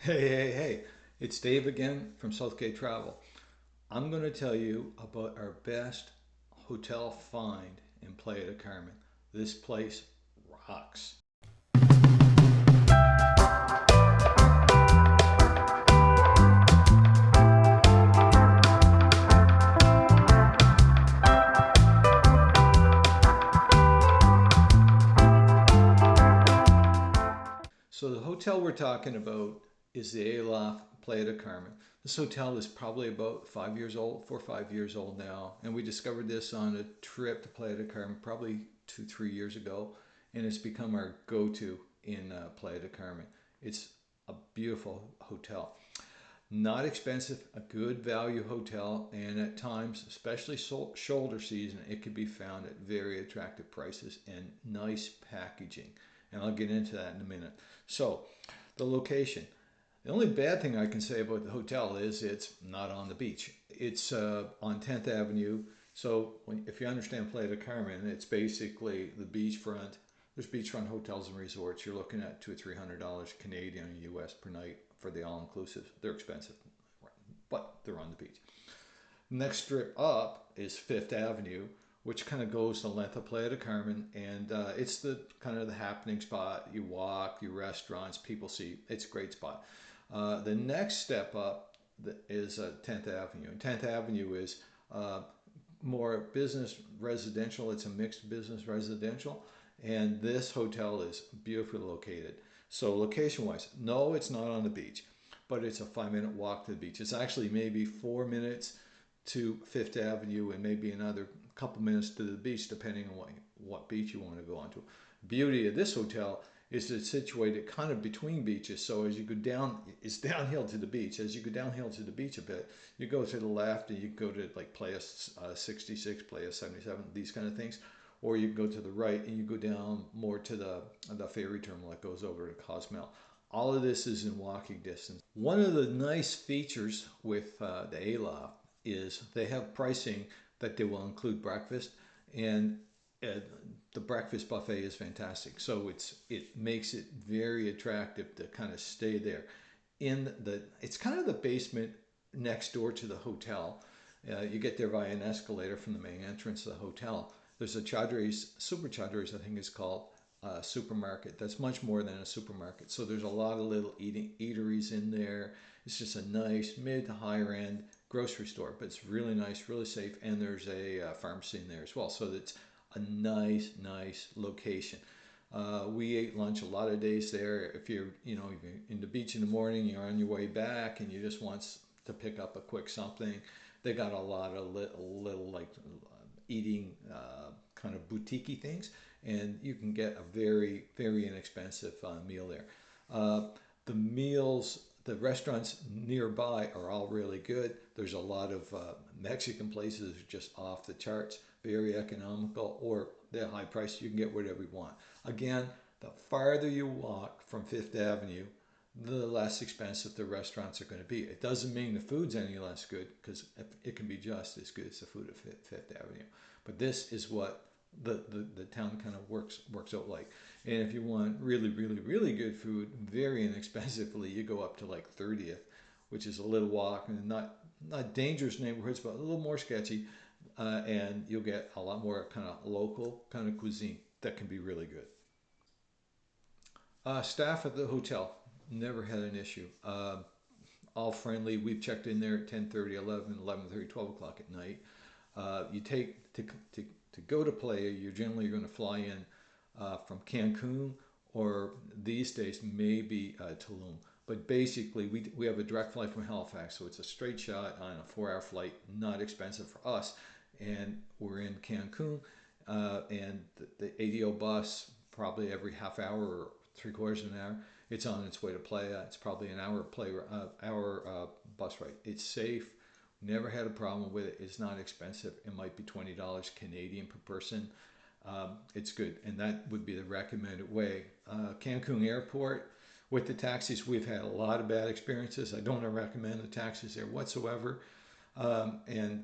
Hey, it's Dave again from Southgate Travel. I'm going to tell you about our best hotel find in Playa del Carmen. This place rocks. So, the hotel we're talking about is the Aloft Playa del Carmen. This hotel is probably about 5 years old, 4 or 5 years old now. And we discovered this on a trip to Playa del Carmen probably 2, 3 years ago. And it's become our go to in Playa del Carmen. It's a beautiful hotel. Not expensive, a good value hotel, and at times, especially shoulder season, it can be found at very attractive prices and nice packaging. And I'll get into that in a minute. So, the location. The only bad thing I can say about the hotel is it's not on the beach. It's on 10th Avenue. So, if you understand Playa del Carmen, it's basically the beachfront. There's beachfront hotels and resorts. You're looking at $200 or $300 Canadian or US per night for the all inclusive. They're expensive, but they're on the beach. Next strip up is Fifth Avenue, which kind of goes the length of Playa del Carmen, and it's the kind of the happening spot. You walk, you restaurants, people see. It's a great spot. The next step up is 10th Avenue, and 10th Avenue is more business residential. It's a mixed business residential, and this hotel is beautifully located. So location wise, no, it's not on the beach, but it's a 5 minute walk to the beach. It's actually maybe 4 minutes to Fifth Avenue and maybe another couple minutes to the beach, depending on what beach you want to go onto. Beauty of this hotel is it's situated kind of between beaches. So as you go down, it's downhill to the beach. As you go downhill to the beach a bit, you go to the left and you go to like Playa 66, Playa 77, these kind of things. Or you go to the right and you go down more to the ferry terminal that goes over to Cozumel. All of this is in walking distance. One of the nice features with the Aloft is they have pricing that they will include breakfast, and the breakfast buffet is fantastic. So it makes it very attractive to kind of stay there. It's kind of the basement next door to the hotel. You get there via an escalator from the main entrance of the hotel. There's a Chadri's, Super Chadri's, I think it's called, supermarket. That's much more than a supermarket. So there's a lot of little eateries in there. It's just a nice mid to higher end grocery store, but it's really nice, really safe, and there's a pharmacy in there as well. So it's a nice location. We ate lunch a lot of days there. If you're in the beach in the morning, you're on your way back, and you just want to pick up a quick something. They got a lot of little like eating kind of boutiquey things, and you can get a very inexpensive meal there. The meals, the restaurants nearby are all really good. There's a lot of Mexican places just off the charts, very economical, or they're high price. You can get whatever you want. Again, the farther you walk from Fifth Avenue, the less expensive the restaurants are going to be. It doesn't mean the food's any less good, because it can be just as good as the food at Fifth Avenue. But this is what the town kind of works out like. And if you want really good food, very inexpensively, you go up to like 30th, which is a little walk, and not dangerous neighborhoods, but a little more sketchy. And you'll get a lot more kind of local kind of cuisine that can be really good. Staff at the hotel never had an issue. All friendly. We've checked in there at 10:30, 11, 11:30, 12 o'clock at night. You take to go to Playa, you're generally going to fly in from Cancun, or these days maybe Tulum. But basically, we have a direct flight from Halifax, so it's a straight shot on a 4 hour flight, not expensive for us. And we're in Cancun, and the ADO bus, probably every half hour or three-quarters of an hour, it's on its way to Playa. It's probably an hour bus ride. It's safe. Never had a problem with it. It's not expensive. It might be $20 Canadian per person. It's good, and that would be the recommended way. Cancun Airport, with the taxis, we've had a lot of bad experiences. I don't recommend the taxis there whatsoever. The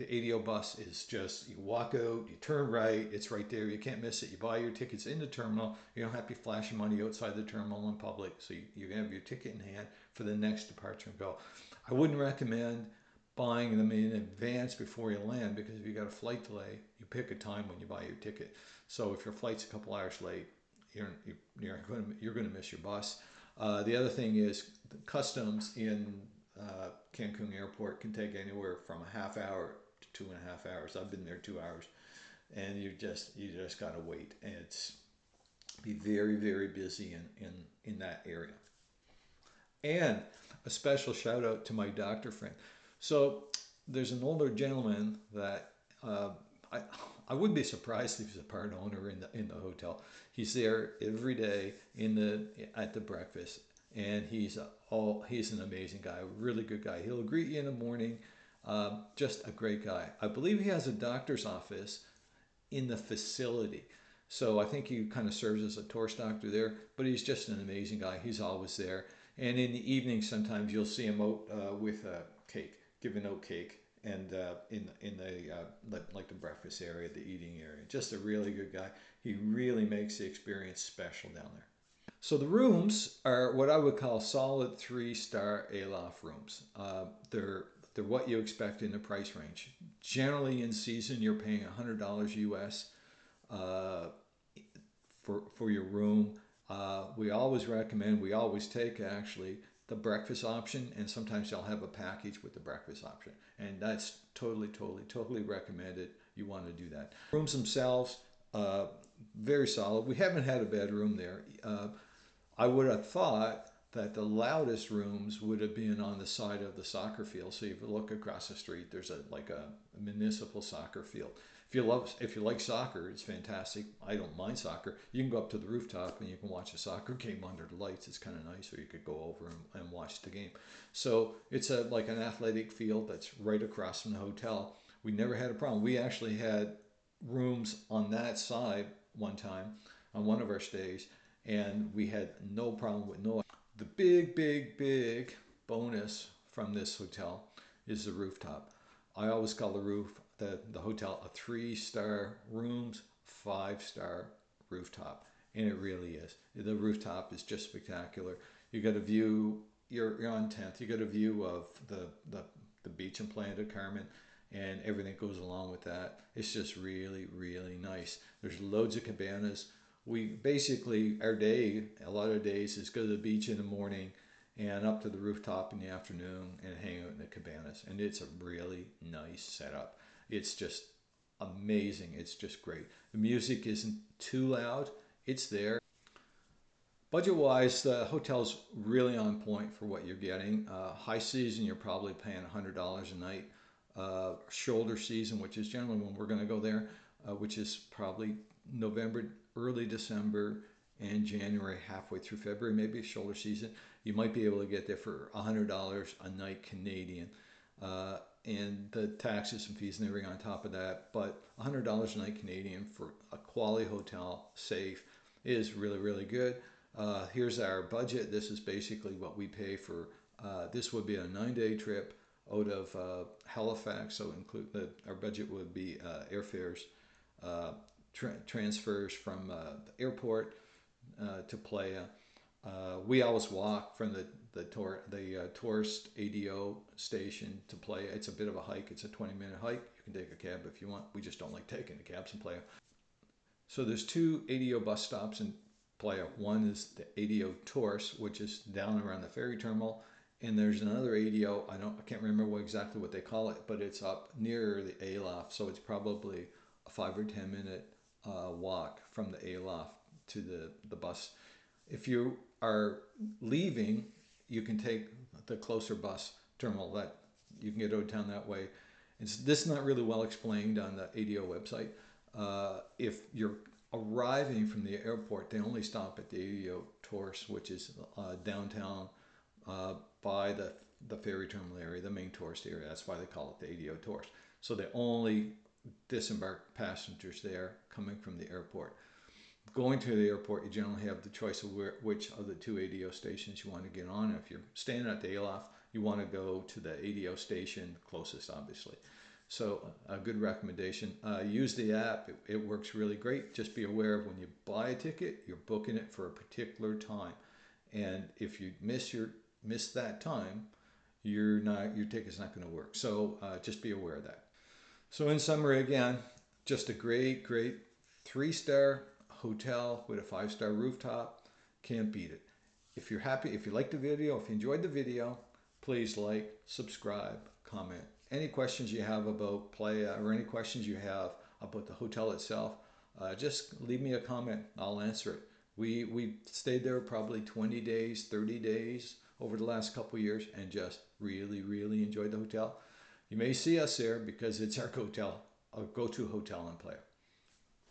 ADO bus is just, you walk out, you turn right, it's right there. You can't miss it. You buy your tickets in the terminal. You don't have to be flashing money outside the terminal in public. So you can have your ticket in hand for the next departure and go. I wouldn't recommend buying them in advance before you land, because if you got a flight delay, you pick a time when you buy your ticket. So if your flight's a couple hours late, you're going to miss your bus. The other thing is customs in Cancun Airport can take anywhere from a half hour to 2.5 hours. I've been there 2 hours, and you just gotta wait, and it's be very very busy in that area. And a special shout out to my doctor friend. So there's an older gentleman that I I wouldn't be surprised if he's a part owner in the hotel. He's there every day in the at the breakfast, and he's an amazing guy, a really good guy. He'll greet you in the morning. Just a great guy. I believe he has a doctor's office in the facility. So I think he kind of serves as a tourist doctor there, but he's just an amazing guy. He's always there. And in the evening, sometimes you'll see him out with a cake, giving out cake, and in the like the breakfast area, the eating area. Just a really good guy. He really makes the experience special down there. So the rooms are what I would call solid 3-star Aloft rooms. They're what you expect in the price range. Generally, in season, you're paying $100 US uh, for your room. We always recommend, we always take actually the breakfast option, and sometimes they'll have a package with the breakfast option, and that's totally recommended. You want to do that. Rooms themselves, uh, very solid. We haven't had a bedroom there. I would have thought that the loudest rooms would have been on the side of the soccer field. So if you look across the street, there's a municipal soccer field. If you like soccer, it's fantastic. I don't mind soccer. You can go up to the rooftop and you can watch a soccer game under the lights. It's kind of nice. Or you could go over and watch the game. So it's like an athletic field that's right across from the hotel. We never had a problem. We actually had rooms on that side one time on one of our stays, and we had no problem with noise. The big bonus from this hotel is the rooftop. I always call the hotel a 3-star rooms, 5-star rooftop, and it really is. The rooftop is just spectacular. You got a view. You're on 10th. You got a view of the beach in Playa del Carmen, and everything goes along with that. It's just really nice. There's loads of cabanas. We basically, our day, a lot of days, is go to the beach in the morning and up to the rooftop in the afternoon and hang out in the cabanas. And it's a really nice setup. It's just amazing. It's just great. The music isn't too loud. It's there. Budget wise, the hotel's really on point for what you're getting. High season, you're probably paying $100 a night. Shoulder season, which is generally when we're going to go there, which is probably November, early December, and January, halfway through February, maybe shoulder season, you might be able to get there for $100 a night Canadian. And the taxes and fees and everything on top of that. But $100 a night Canadian for a quality hotel, safe, is really good. Here's our budget. This is basically what we pay for. This would be a 9-day trip out of Halifax, so our budget would be airfares, transfers from the airport to Playa. We always walk from the tourist ADO station to Playa. It's a bit of a hike. It's a 20-minute hike. You can take a cab if you want. We just don't like taking the cabs in Playa. So there's 2 ADO bus stops in Playa. One is the ADO Tourist, which is down around the ferry terminal, and there's another ADO. I can't remember exactly what they call it, but it's up near the Aloft. So it's probably a 5 or 10-minute walk from the Aloft to the bus. If you are leaving, you can take the closer bus terminal. That you can get out of town that way. This is not really well explained on the ADO website. If you're arriving from the airport, they only stop at the ADO Tourist, which is downtown by the ferry terminal area, the main tourist area. That's why they call it the ADO Tourist. So they only disembark passengers there coming from the airport. Going to the airport, you generally have the choice of which of the two ADO stations you want to get on. If you're staying at the Aloft, you want to go to the ADO station closest, obviously. So a good recommendation. Use the app. It works really great. Just be aware of when you buy a ticket, you're booking it for a particular time, and if you miss that time, your ticket's not going to work. So just be aware of that. So in summary, again, just a great 3-star hotel with a 5-star rooftop. Can't beat it. If you're happy, if you liked the video, if you enjoyed the video, please like, subscribe, comment. Any questions you have about Playa or any questions you have about the hotel itself, just leave me a comment. I'll answer it. We stayed there probably 20 days, 30 days over the last couple years and just really enjoyed the hotel. You may see us there because it's our go-to hotel in Playa.